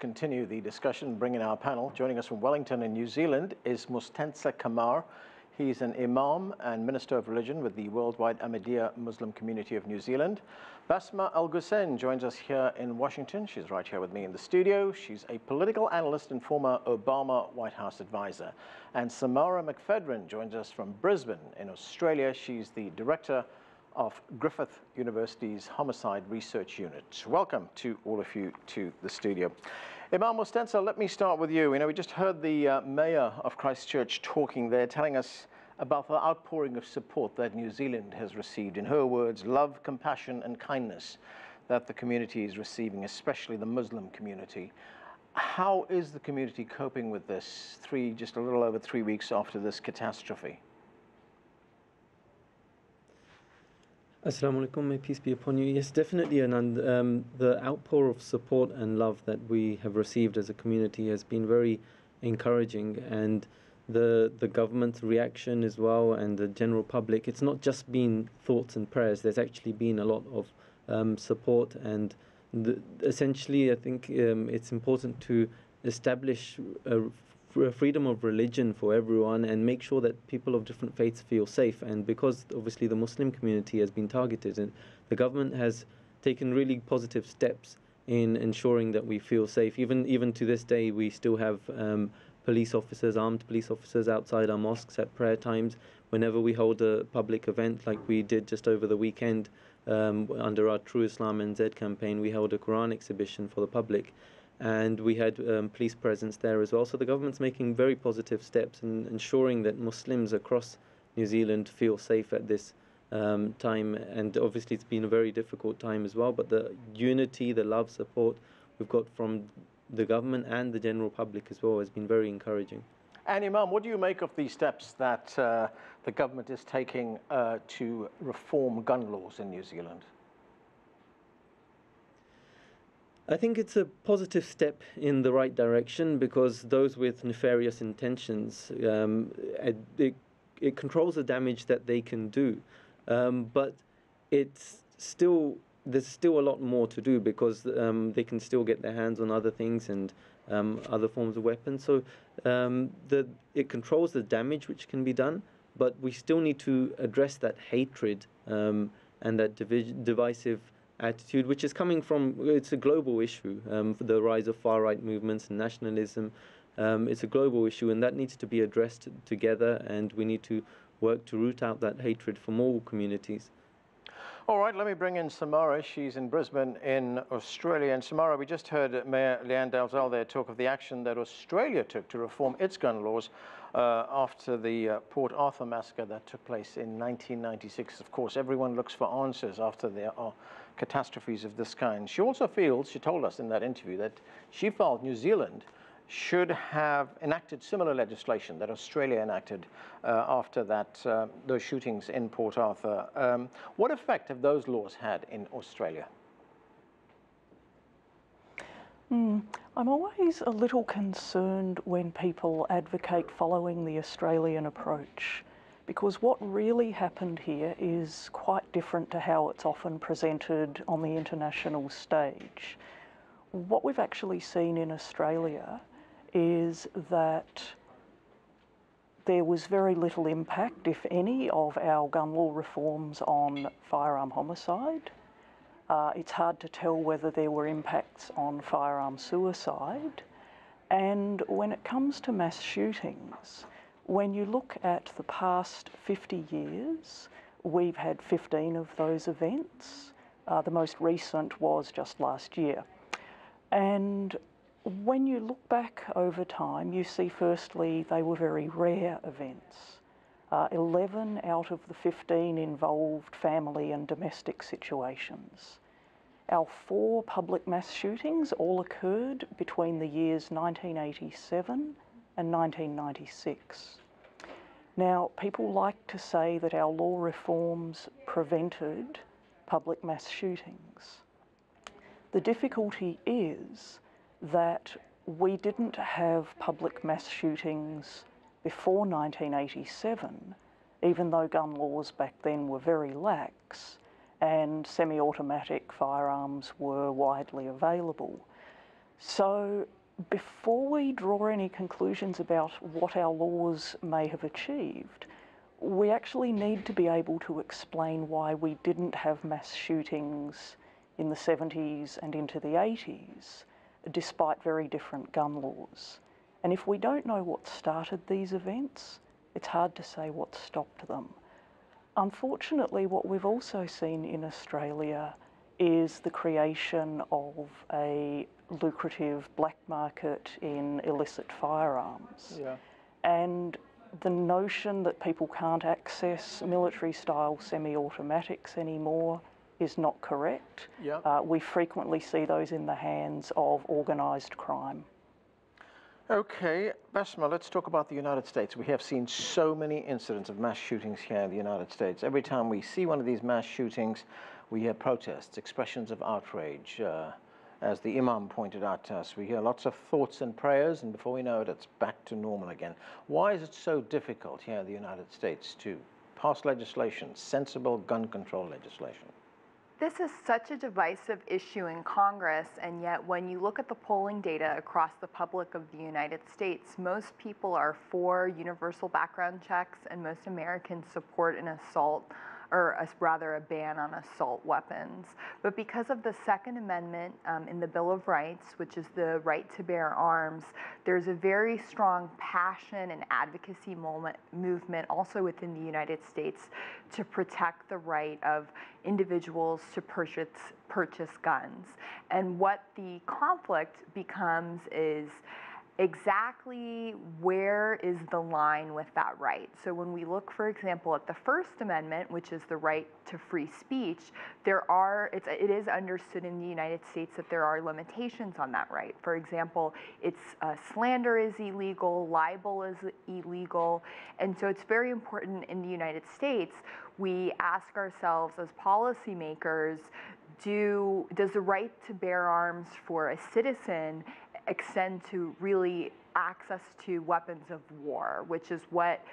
continue the discussion, bring in our panel. Joining us from Wellington in New Zealand is Mustenser Qamar. He's an Imam and Minister of Religion with the worldwide Ahmadiyya Muslim community of New Zealand. Bassima Alghussein joins us here in Washington. She's right here with me in the studio. She's a political analyst and former Obama White House advisor. And Samara McPhedran joins us from Brisbane in Australia. She's the director of Griffith University's Homicide Research Unit. Welcome to all of you to the studio. Imam Mustenser, let me start with you. We just heard the mayor of Christchurch talking there, telling us about the outpouring of support that New Zealand has received. In her words, love, compassion and kindness that the community is receiving, especially the Muslim community. How is the community coping with this just a little over 3 weeks after this catastrophe? Assalamu alaikum, may peace be upon you. Yes, definitely, Anand. The outpour of support and love that we have received as a community has been very encouraging, and the government's reaction as well and the general public, it's not just been thoughts and prayers. There's actually been a lot of support, and essentially I think it's important to establish a freedom of religion for everyone and make sure that people of different faiths feel safe. And because obviously the Muslim community has been targeted, and the government has taken really positive steps in ensuring that we feel safe. Even to this day, we still have police officers, armed police officers outside our mosques at prayer times. Whenever we hold a public event like we did just over the weekend under our True Islam NZ campaign, we held a Quran exhibition for the public, and we had police presence there as well. So the government's making very positive steps in ensuring that Muslims across New Zealand feel safe at this time. And obviously it's been a very difficult time as well, but the unity, the love, support we've got from the government and the general public as well has been very encouraging. And Imam, what do you make of these steps that the government is taking to reform gun laws in New Zealand? I think it's a positive step in the right direction, because those with nefarious intentions, it controls the damage that they can do. But there's still a lot more to do, because they can still get their hands on other things and other forms of weapons. So it controls the damage which can be done, but we still need to address that hatred and that divisive attitude, which is coming from, it's a global issue, for the rise of far-right movements and nationalism. It's a global issue, and that needs to be addressed together, and we need to work to root out that hatred from all communities. All right, let me bring in Samara. She's in Brisbane in Australia. And Samara, we just heard Mayor Leanne Dalzell there talk of the action that Australia took to reform its gun laws after the Port Arthur massacre that took place in 1996. Of course, everyone looks for answers after there are catastrophes of this kind. She also feels, she told us in that interview, that she felt New Zealand should have enacted similar legislation that Australia enacted after those shootings in Port Arthur. What effect have those laws had in Australia? I'm always a little concerned when people advocate following the Australian approach, because what really happened here is quite different to how it's often presented on the international stage. What we've actually seen in Australia is that there was very little impact, if any, of our gun law reforms on firearm homicide. It's hard to tell whether there were impacts on firearm suicide. And when it comes to mass shootings, when you look at the past 50 years, we've had 15 of those events. The most recent was just last year. And when you look back over time, you see firstly they were very rare events. 11 out of the 15 involved family and domestic situations. Our 4 public mass shootings all occurred between the years 1987 and 1996. Now, people like to say that our law reforms prevented public mass shootings. The difficulty is that we didn't have public mass shootings before 1987, even though gun laws back then were very lax and semi-automatic firearms were widely available. So before we draw any conclusions about what our laws may have achieved, we actually need to be able to explain why we didn't have mass shootings in the 70s and into the 80s, despite very different gun laws. And if we don't know what started these events, it's hard to say what stopped them. Unfortunately, what we've also seen in Australia is the creation of a lucrative black market in illicit firearms. Yeah. And the notion that people can't access military-style semi-automatics anymore is not correct. Yeah. We frequently see those in the hands of organised crime. Okay, Bassima, let's talk about the United States. We have seen so many incidents of mass shootings here in the United States. Every time we see one of these mass shootings, we hear protests, expressions of outrage. As the Imam pointed out to us, we hear lots of thoughts and prayers, and before we know it, it's back to normal again. Why is it so difficult here in the United States to pass legislation, sensible gun control legislation? This is such a divisive issue in Congress, and yet when you look at the polling data across the public of the United States, most people are for universal background checks, and most Americans support an assault, or rather a ban on assault weapons. But because of the Second Amendment in the Bill of Rights, which is the right to bear arms, there's a very strong passion and advocacy movement also within the United States to protect the right of individuals to purchase guns. And what the conflict becomes is exactly where is the line with that right. So when we look, for example, at the First Amendment, which is the right to free speech, it is understood in the United States that there are limitations on that right. For example, slander is illegal, libel is illegal, and so it's very important in the United States we ask ourselves as policymakers, does the right to bear arms for a citizen extend to really access to weapons of war, which is what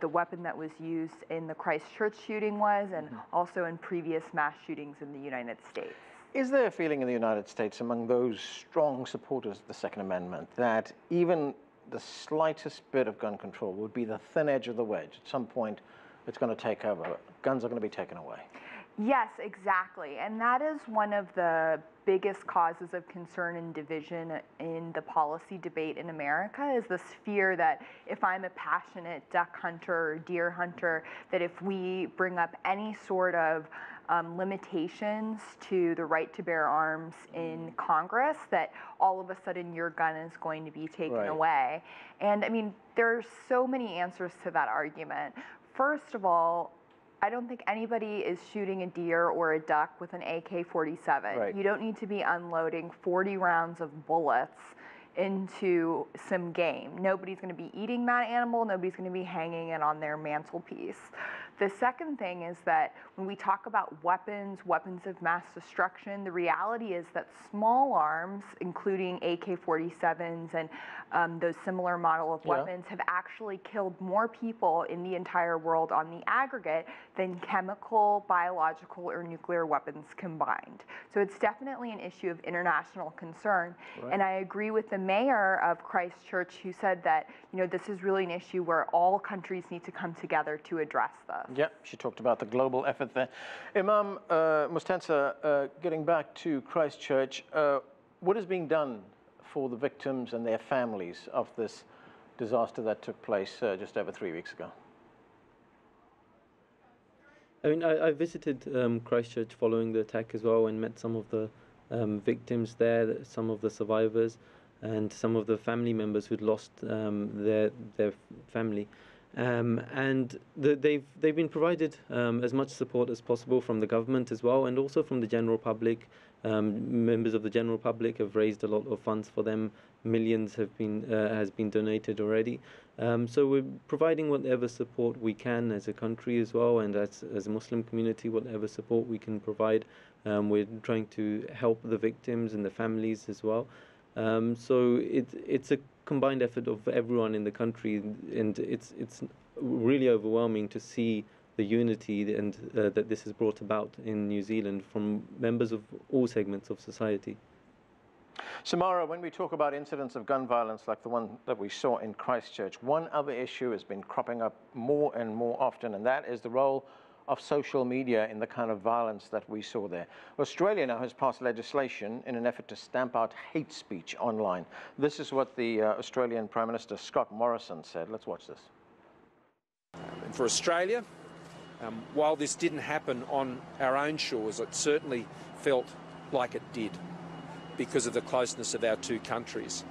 the weapon that was used in the Christchurch shooting was, and also in previous mass shootings in the United States. Is there a feeling in the United States among those strong supporters of the Second Amendment that even the slightest bit of gun control would be the thin edge of the wedge? At some point, it's going to take over. Guns are going to be taken away. Yes, exactly. And that is one of the biggest causes of concern and division in the policy debate in America, is this fear that if I'm a passionate duck hunter or deer hunter, that if we bring up any sort of limitations to the right to bear arms in Congress, that all of a sudden your gun is going to be taken away. And I mean, there's so many answers to that argument. First of all, I don't think anybody is shooting a deer or a duck with an AK-47. Right. You don't need to be unloading 40 rounds of bullets into some game. Nobody's going to be eating that animal. Nobody's going to be hanging it on their mantelpiece. The second thing is that when we talk about weapons of mass destruction, the reality is that small arms, including AK-47s and those similar model of weapons, have actually killed more people in the entire world on the aggregate than chemical, biological, or nuclear weapons combined. So it's definitely an issue of international concern. And I agree with the mayor of Christchurch, who said that, you know, this is really an issue where all countries need to come together to address this. Yeah, she talked about the global effort there. Imam Mustenser, getting back to Christchurch, what is being done for the victims and their families of this disaster that took place just over 3 weeks ago? I mean, I visited Christchurch following the attack as well, and met some of the victims there, some of the survivors, and some of the family members who'd lost their family. And they've been provided as much support as possible from the government as well, and also from the general public. Members of the general public have raised a lot of funds for them. Millions has been donated already. So we're providing whatever support we can as a country as well, and as a Muslim community, whatever support we can provide. We're trying to help the victims and the families as well. So it's a combined effort of everyone in the country, and it's really overwhelming to see the unity and that this has brought about in New Zealand from members of all segments of society. Samara, when we talk about incidents of gun violence like the one that we saw in Christchurch, one other issue has been cropping up more and more often, and that is the role of social media in the kind of violence that we saw there. Australia now has passed legislation in an effort to stamp out hate speech online. This is what the Australian Prime Minister Scott Morrison said. Let's watch this. And for Australia, while this didn't happen on our own shores, it certainly felt like it did because of the closeness of our two countries.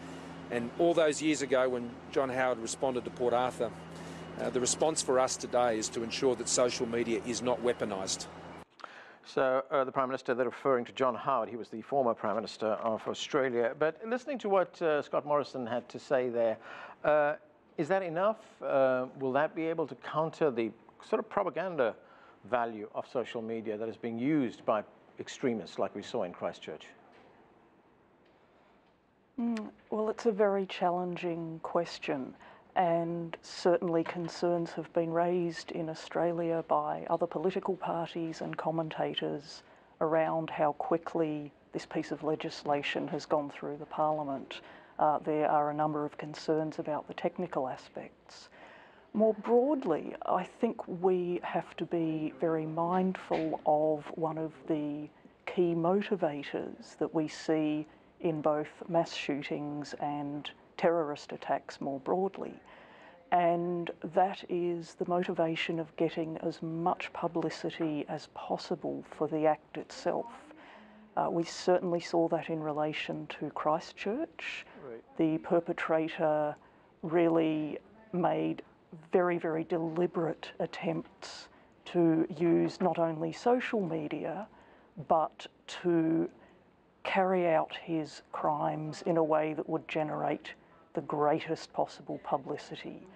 And all those years ago when John Howard responded to Port Arthur, the response for us today is to ensure that social media is not weaponised. So the Prime Minister, they're referring to John Howard. He was the former Prime Minister of Australia. But listening to what Scott Morrison had to say there, is that enough? Will that be able to counter the sort of propaganda value of social media that is being used by extremists like we saw in Christchurch? Well, it's a very challenging question, and certainly concerns have been raised in Australia by other political parties and commentators around how quickly this piece of legislation has gone through the Parliament. There are a number of concerns about the technical aspects. More broadly, I think we have to be very mindful of one of the key motivators that we see in both mass shootings and terrorist attacks more broadly. And that is the motivation of getting as much publicity as possible for the act itself. We certainly saw that in relation to Christchurch. Right. The perpetrator really made very, very deliberate attempts to use not only social media, but to carry out his crimes in a way that would generate the greatest possible publicity.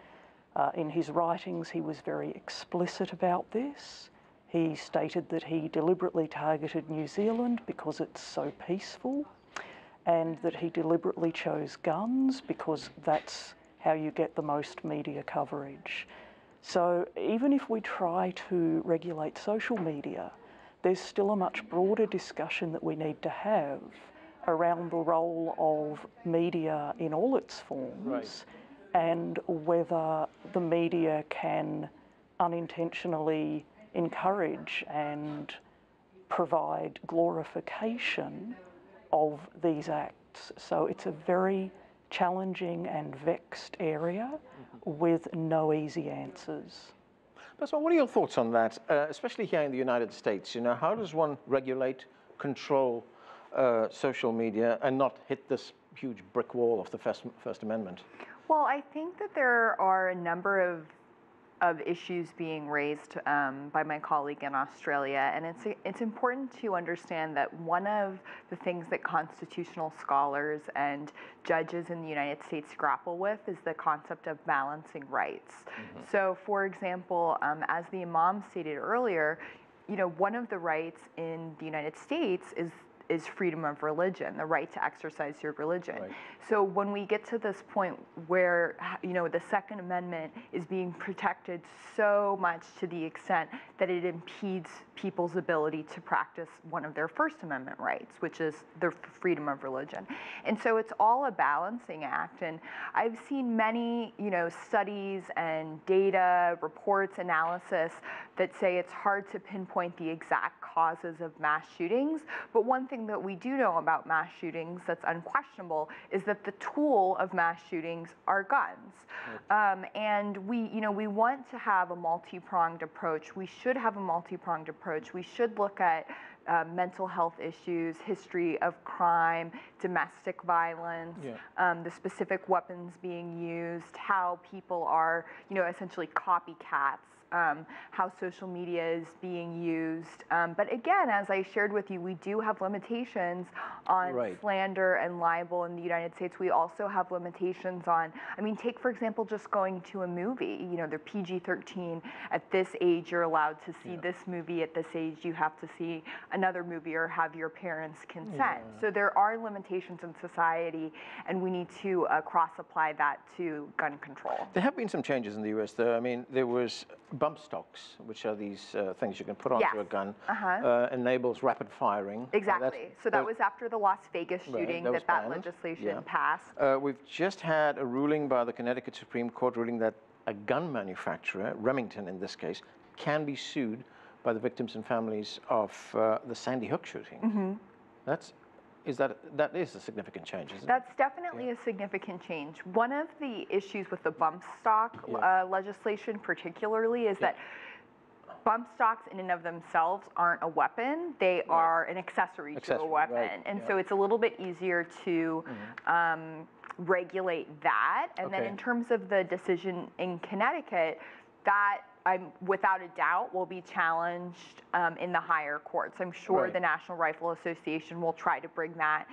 In his writings, he was very explicit about this. He stated that he deliberately targeted New Zealand because it's so peaceful, and that he deliberately chose guns because that's how you get the most media coverage. So even if we try to regulate social media, there's still a much broader discussion that we need to have around the role of media in all its forms, right, and whether the media can unintentionally encourage and provide glorification of these acts. So it's a very challenging and vexed area with no easy answers. Bassima, what are your thoughts on that, especially here in the United States? You know, how does one regulate, control social media and not hit this huge brick wall of the First Amendment? Well, I think that there are a number of issues being raised by my colleague in Australia, and it's important to understand that one of the things that constitutional scholars and judges in the United States grapple with is the concept of balancing rights. So, for example, as the Imam stated earlier, you know, one of the rights in the United States is freedom of religion, the right to exercise your religion. Right. So when we get to this point where, you know, the Second Amendment is being protected so much to the extent that it impedes people's ability to practice one of their First Amendment rights, which is the freedom of religion. And so it's all a balancing act. And I've seen many, you know, studies and data, reports, analysis that say it's hard to pinpoint the exact causes of mass shootings. But one thing that we do know about mass shootings that's unquestionable is that the tool of mass shootings are guns. And we want to have a multi-pronged approach. We should have a multi-pronged approach. We should look at mental health issues, history of crime, domestic violence, the specific weapons being used, how people are, you know, essentially copycats. How social media is being used. But again, as I shared with you, we do have limitations on slander and libel in the United States. We also have limitations on, I mean, take for example, just going to a movie. You know, they're PG-13. At this age, you're allowed to see this movie. At this age, you have to see another movie or have your parents' consent. So there are limitations in society, and we need to cross-apply that to gun control. There have been some changes in the US, though. I mean, there was bump stocks, which are these things you can put onto Yes. a gun, Uh-huh. enables rapid firing. Exactly. So that was after the Las Vegas shooting that was that banned. legislation Yeah. passed. We've just had a ruling by the Connecticut Supreme Court ruling that a gun manufacturer, Remington in this case, can be sued by the victims and families of the Sandy Hook shooting. That is a significant change, isn't it? That's definitely a significant change. One of the issues with the bump stock legislation particularly is that bump stocks in and of themselves aren't a weapon. They are an accessory to a weapon. Right. And so it's a little bit easier to regulate that. And then in terms of the decision in Connecticut, that without a doubt will be challenged in the higher courts. I'm sure the National Rifle Association will try to bring that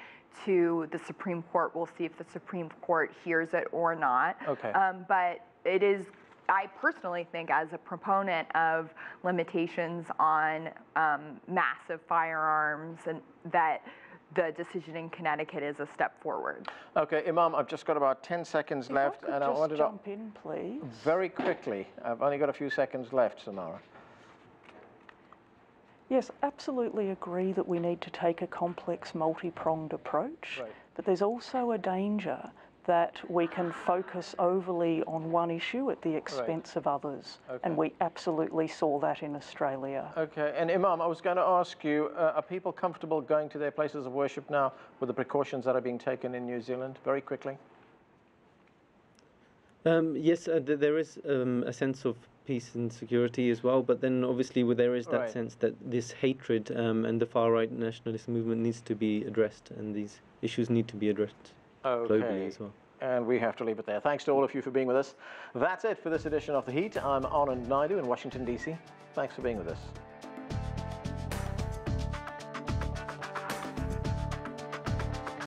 to the Supreme Court. We'll see if the Supreme Court hears it or not. But it is, I personally think, as a proponent of limitations on massive firearms, and that the decision in Connecticut is a step forward. Okay, Imam, I've just got about 10 seconds left, and I wanted to jump in, please. Very quickly. I've only got a few seconds left, Samara. Yes, absolutely agree that we need to take a complex, multi-pronged approach, but there's also a danger that we can focus overly on one issue at the expense of others, and we absolutely saw that in Australia. Okay, and Imam, I was going to ask you, are people comfortable going to their places of worship now with the precautions that are being taken in New Zealand? Very quickly. Yes, there is a sense of peace and security as well, but then obviously there is that sense that this hatred and the far-right nationalist movement needs to be addressed, and these issues need to be addressed globally as well. And we have to leave it there. Thanks to all of you for being with us. That's it for this edition of The Heat. I'm Anand Naidu in Washington, D.C. Thanks for being with us.